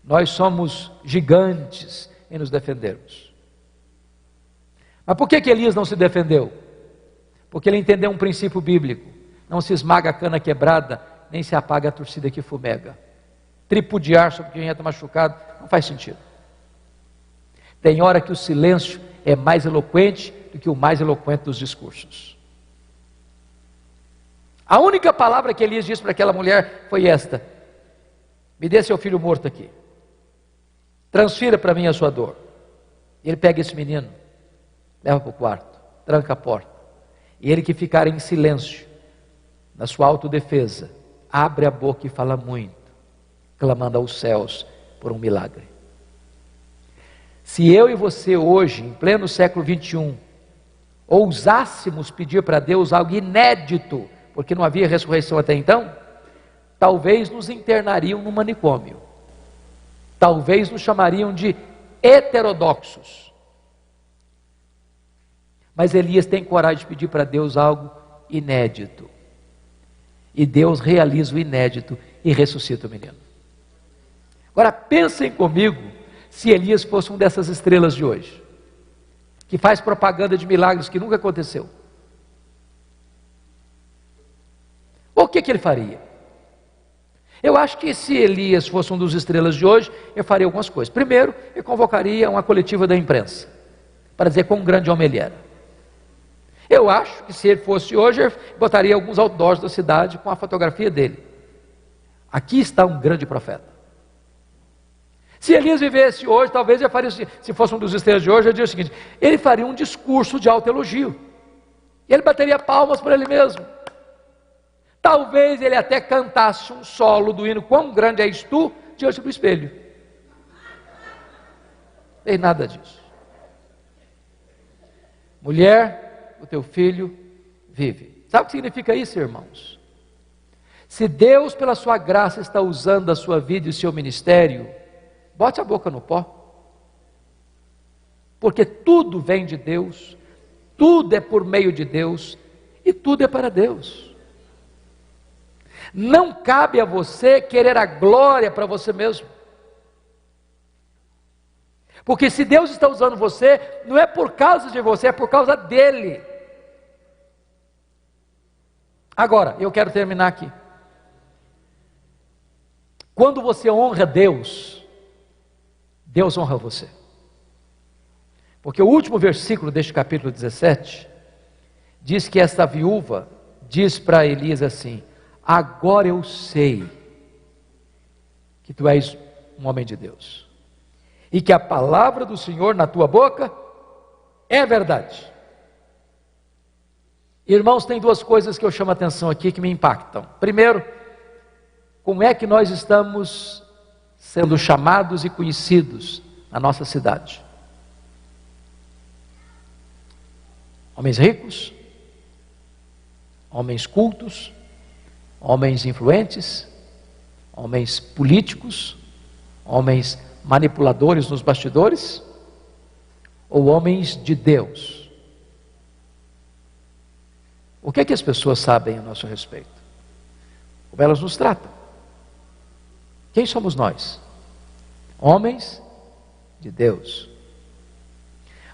nós somos gigantes em nos defendermos. Mas por que Elias não se defendeu? Porque ele entendeu um princípio bíblico: não se esmaga a cana quebrada, nem se apaga a torcida que fumega. Tripudiar sobre quem está machucado não faz sentido. Tem hora que o silêncio é mais eloquente do que o mais eloquente dos discursos. A única palavra que Elias disse para aquela mulher foi esta: me dê seu filho morto aqui, transfira para mim a sua dor. Ele pega esse menino, leva para o quarto, tranca a porta, e ele que ficar em silêncio, na sua autodefesa, abre a boca e fala muito, clamando aos céus por um milagre. Se eu e você hoje, em pleno século 21, ousássemos pedir para Deus algo inédito, porque não havia ressurreição até então, talvez nos internariam no manicômio, talvez nos chamariam de heterodoxos. Mas Elias tem coragem de pedir para Deus algo inédito, e Deus realiza o inédito e ressuscita o menino. Agora pensem comigo, se Elias fosse uma dessas estrelas de hoje, que faz propaganda de milagres que nunca aconteceu, o que ele faria? Eu acho que se Elias fosse um dos estrelas de hoje, eu faria algumas coisas. Primeiro, eu convocaria uma coletiva da imprensa, para dizer quão grande homem ele era. Eu acho que se ele fosse hoje, eu botaria alguns outdoors da cidade com a fotografia dele. Aqui está um grande profeta. Se Elias vivesse hoje, talvez eu faria, se fosse um dos estrelas de hoje, eu diria o seguinte: ele faria um discurso de autoelogio, e ele bateria palmas para ele mesmo. Talvez ele até cantasse um solo do hino Quão Grande És Tu, diante do espelho. Não tem nada disso. Mulher, o teu filho vive. Sabe o que significa isso, irmãos? Se Deus, pela sua graça, está usando a sua vida e o seu ministério, bote a boca no pó, porque tudo vem de Deus, tudo é por meio de Deus, e tudo é para Deus. Não cabe a você querer a glória para você mesmo, porque se Deus está usando você, não é por causa de você, é por causa dele. Agora, eu quero terminar aqui. Quando você honra Deus, Deus honra você. Porque o último versículo deste capítulo 17 diz que esta viúva diz para Elias assim: agora eu sei que tu és um homem de Deus, e que a palavra do Senhor na tua boca é verdade. Irmãos, tem duas coisas que eu chamo a atenção aqui que me impactam. Primeiro, como é que nós estamos sendo chamados e conhecidos na nossa cidade? Homens ricos, homens cultos, homens influentes, homens políticos, homens manipuladores nos bastidores, ou homens de Deus? O que é que as pessoas sabem a nosso respeito? Como elas nos tratam? Quem somos nós? Homens de Deus.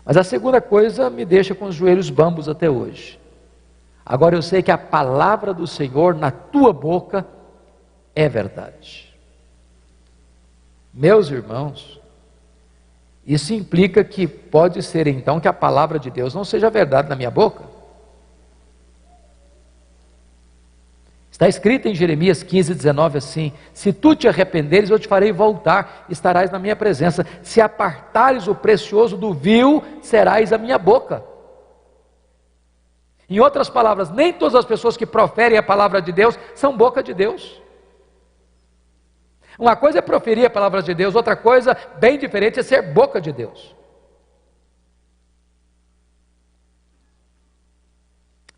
Mas a segunda coisa me deixa com os joelhos bambos até hoje. Agora eu sei que a palavra do Senhor na tua boca é verdade. Meus irmãos, isso implica que pode ser então que a palavra de Deus não seja verdade na minha boca. Está escrito em Jeremias 15:19 assim: se tu te arrependeres, eu te farei voltar, estarás na minha presença. Se apartares o precioso do vil, serás a minha boca. Em outras palavras, nem todas as pessoas que proferem a palavra de Deus são boca de Deus. Uma coisa é proferir a palavra de Deus, outra coisa bem diferente é ser boca de Deus.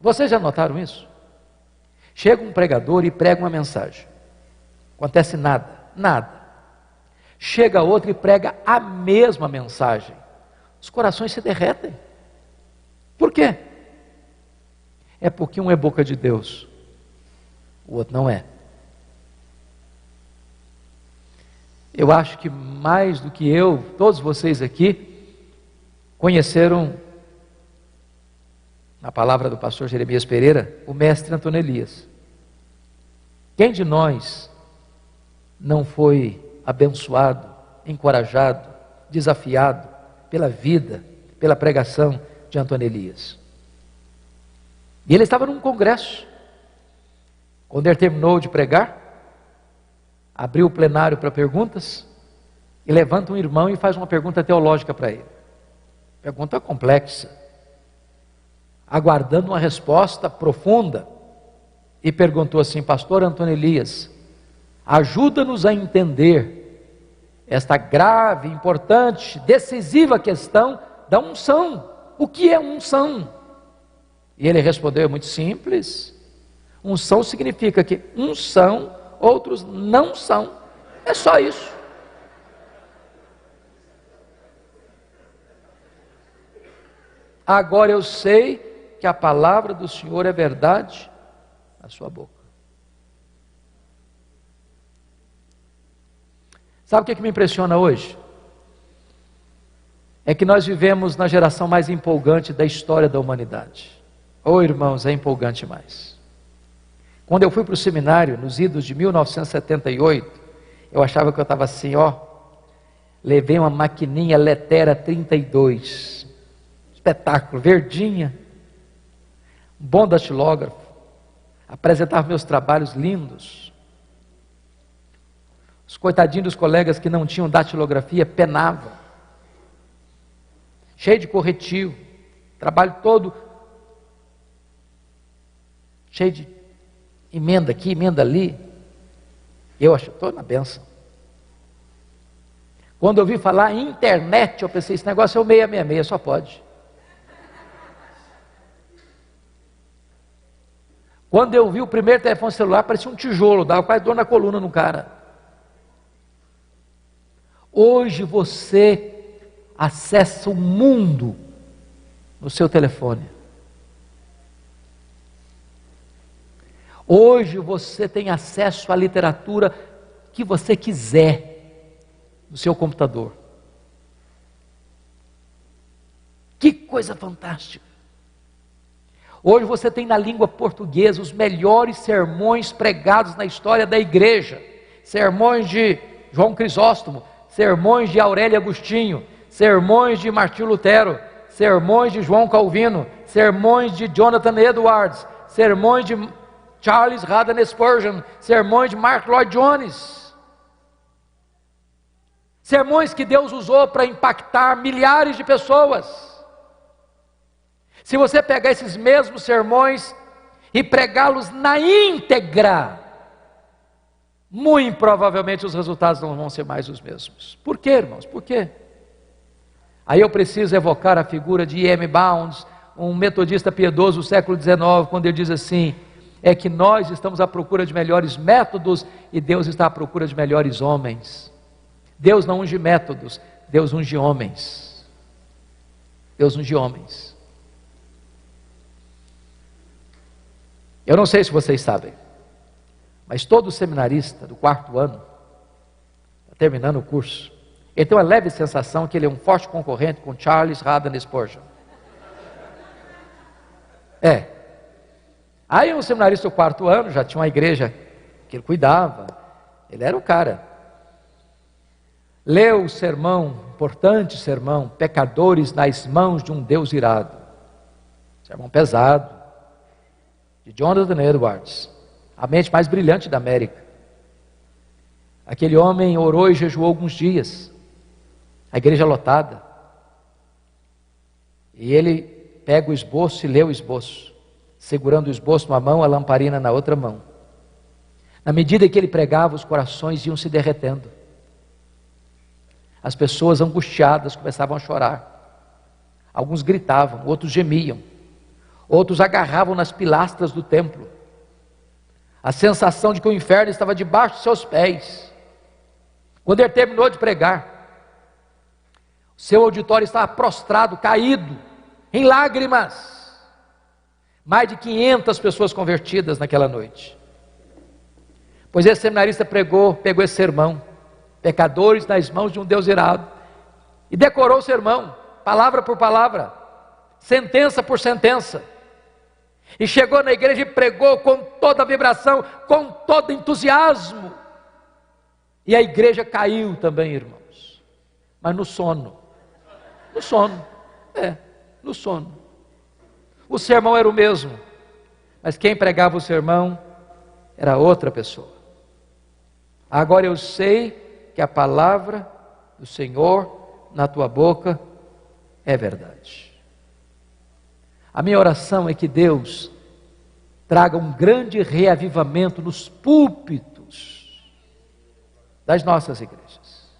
Vocês já notaram isso? Chega um pregador e prega uma mensagem, acontece nada. Chega outro e prega a mesma mensagem, os corações se derretem. Por quê? É porque um é boca de Deus, o outro não é. Eu acho que mais do que eu, todos vocês aqui, conheceram, na palavra do pastor Jeremias Pereira, o mestre Antônio Elias. Quem de nós não foi abençoado, encorajado, desafiado pela vida, pela pregação de Antônio Elias? E ele estava num congresso. Quando ele terminou de pregar, abriu o plenário para perguntas, e levanta um irmão e faz uma pergunta teológica para ele. Pergunta complexa, aguardando uma resposta profunda, e perguntou assim: pastor Antônio Elias, ajuda-nos a entender esta grave, importante, decisiva questão da unção. O que é unção? E ele respondeu: é muito simples. Unção significa que uns são, outros não são. É só isso. Agora eu sei que a palavra do Senhor é verdade na sua boca. Sabe o que me impressiona hoje? É que nós vivemos na geração mais empolgante da história da humanidade. Oh, irmãos, é empolgante mais. Quando eu fui para o seminário, nos idos de 1978, eu achava que eu estava assim, levei uma maquininha Letera 32, espetáculo, verdinha, um bom datilógrafo, apresentava meus trabalhos lindos. Os coitadinhos dos colegas que não tinham datilografia penavam, cheio de corretivo, trabalho todo cheio de emenda aqui, emenda ali. Eu acho, estou na benção. Quando eu ouvi falar em internet, eu pensei, esse negócio é o 666, só pode. Quando eu vi o primeiro telefone celular, parecia um tijolo, dava quase dor na coluna no cara. Hoje você acessa o mundo no seu telefone. Hoje você tem acesso à literatura que você quiser no seu computador. Que coisa fantástica! Hoje você tem na língua portuguesa os melhores sermões pregados na história da igreja. Sermões de João Crisóstomo, sermões de Aurélio Agostinho, sermões de Martinho Lutero, sermões de João Calvino, sermões de Jonathan Edwards, sermões de Charles Haddon Spurgeon, sermões de Mark Lloyd Jones. Sermões que Deus usou para impactar milhares de pessoas. Se você pegar esses mesmos sermões e pregá-los na íntegra, muito provavelmente os resultados não vão ser mais os mesmos. Por quê, irmãos? Por quê? Aí eu preciso evocar a figura de E.M. Bounds, um metodista piedoso do século XIX, quando ele diz assim: é que nós estamos à procura de melhores métodos e Deus está à procura de melhores homens. Deus não unge métodos, Deus unge homens. Deus unge homens. Eu não sei se vocês sabem, mas todo seminarista do 4º ano, está terminando o curso, ele tem uma leve sensação que ele é um forte concorrente com Charles Haddon Spurgeon. Aí um seminarista do 4º ano, já tinha uma igreja que ele cuidava, ele era o cara. Leu o sermão, importante sermão, Pecadores nas mãos de um Deus irado. Sermão pesado, de Jonathan Edwards, a mente mais brilhante da América. Aquele homem orou e jejuou alguns dias, a igreja lotada, e ele pega o esboço e lê o esboço, segurando o esboço numa mão, a lamparina na outra mão. Na medida que ele pregava, os corações iam se derretendo. As pessoas angustiadas começavam a chorar. Alguns gritavam, outros gemiam, outros agarravam nas pilastras do templo. A sensação de que o inferno estava debaixo de seus pés. Quando ele terminou de pregar, seu auditório estava prostrado, caído, em lágrimas. Mais de 500 pessoas convertidas naquela noite. Pois esse seminarista pegou esse sermão pecadores nas mãos de um Deus irado. E decorou o sermão, palavra por palavra, sentença por sentença. E chegou na igreja e pregou com toda a vibração, com todo entusiasmo. E a igreja caiu também, irmãos. Mas no sono. No sono. No sono. O sermão era o mesmo. Mas quem pregava o sermão era outra pessoa. Agora eu sei que a palavra do Senhor na tua boca é verdade. A minha oração é que Deus traga um grande reavivamento nos púlpitos das nossas igrejas.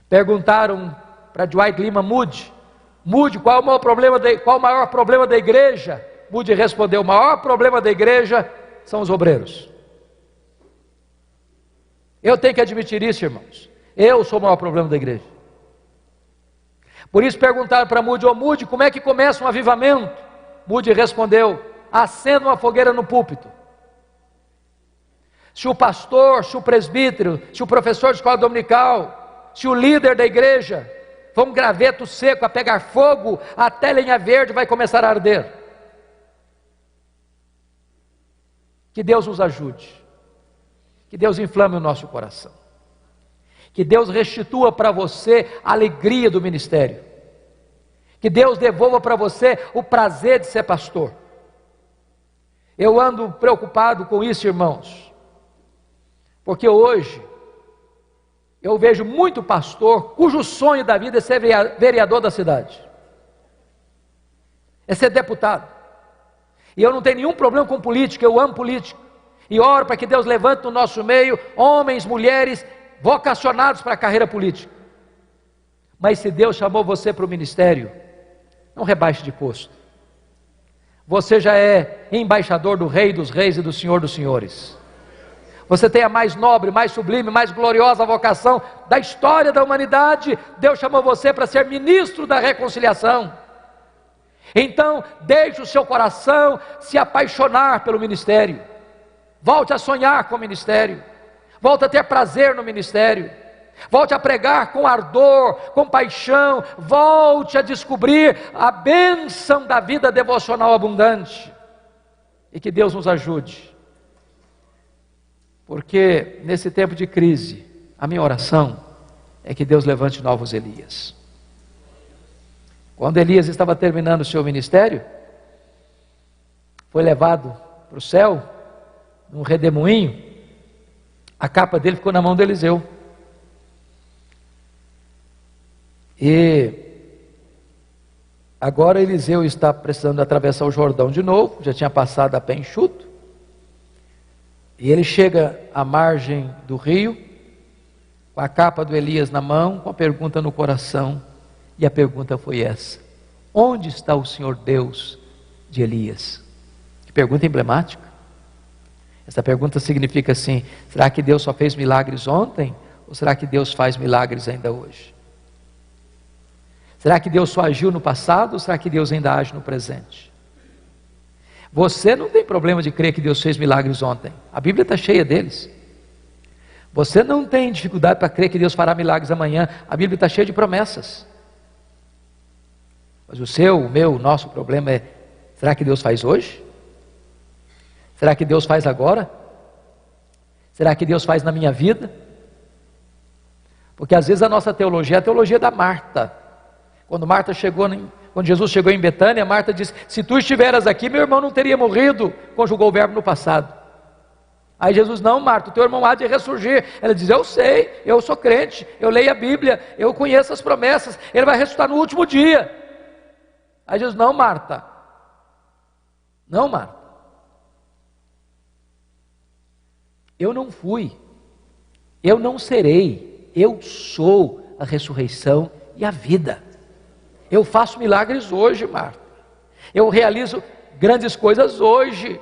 Perguntaram para Dwight Lima Moody, qual o maior problema da igreja? Moody respondeu: o maior problema da igreja são os obreiros. Eu tenho que admitir isso, irmãos. Eu sou o maior problema da igreja. Por isso perguntaram para Moody: Moody, como é que começa um avivamento? Moody respondeu: acenda uma fogueira no púlpito. Se o pastor, se o presbítero, se o professor de escola dominical, se o líder da igreja for um graveto seco a pegar fogo, até lenha verde vai começar a arder. Que Deus nos ajude, que Deus inflame o nosso coração, que Deus restitua para você a alegria do ministério, que Deus devolva para você o prazer de ser pastor. Eu ando preocupado com isso, irmãos, porque hoje eu vejo muito pastor cujo sonho da vida é ser vereador da cidade, é ser deputado. E eu não tenho nenhum problema com política, eu amo política. E oro para que Deus levante no nosso meio homens, mulheres vocacionados para a carreira política. Mas se Deus chamou você para o ministério, não rebaixe de posto. Você já é embaixador do Rei dos Reis e do Senhor dos Senhores. Você tem a mais nobre, mais sublime, mais gloriosa vocação da história da humanidade. Deus chamou você para ser ministro da reconciliação. Então, deixe o seu coração se apaixonar pelo ministério. Volte a sonhar com o ministério. Volte a ter prazer no ministério. Volte a pregar com ardor, com paixão. Volte a descobrir a bênção da vida devocional abundante. E que Deus nos ajude. Porque nesse tempo de crise, a minha oração é que Deus levante novos Elias. Quando Elias estava terminando o seu ministério, foi levado para o céu, num redemoinho, a capa dele ficou na mão de Eliseu. E agora Eliseu está precisando atravessar o Jordão de novo, já tinha passado a pé enxuto, e ele chega à margem do rio, com a capa do Elias na mão, com a pergunta no coração. E a pergunta foi essa: onde está o Senhor Deus de Elias? Que pergunta emblemática. Essa pergunta significa assim: será que Deus só fez milagres ontem? Ou será que Deus faz milagres ainda hoje? Será que Deus só agiu no passado? Ou será que Deus ainda age no presente? Você não tem problema de crer que Deus fez milagres ontem. A Bíblia está cheia deles. Você não tem dificuldade para crer que Deus fará milagres amanhã. A Bíblia está cheia de promessas. Mas o seu, o meu, o nosso problema é: será que Deus faz hoje? Será que Deus faz agora? Será que Deus faz na minha vida? Porque às vezes a nossa teologia é a teologia da Marta. Quando Jesus chegou em Betânia, Marta disse: se tu estiveras aqui, meu irmão não teria morrido. Conjugou o verbo no passado. Aí Jesus: não, Marta, o teu irmão há de ressurgir. Ela diz: eu sei, eu sou crente, eu leio a Bíblia, eu conheço as promessas, ele vai ressuscitar no último dia. Aí Jesus: não, Marta, não, Marta, eu não fui, eu não serei, eu sou a ressurreição e a vida. Eu faço milagres hoje, Marta, eu realizo grandes coisas hoje.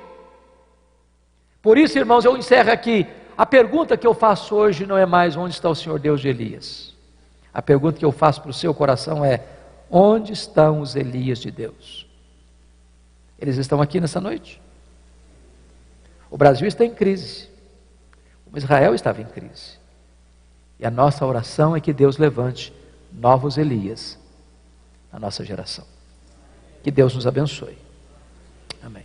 Por isso, irmãos, eu encerro aqui. A pergunta que eu faço hoje não é mais: onde está o Senhor Deus de Elias? A pergunta que eu faço para o seu coração é: onde estão os Elias de Deus? Eles estão aqui nessa noite. O Brasil está em crise. Israel estava em crise. E a nossa oração é que Deus levante novos Elias na nossa geração. Que Deus nos abençoe. Amém.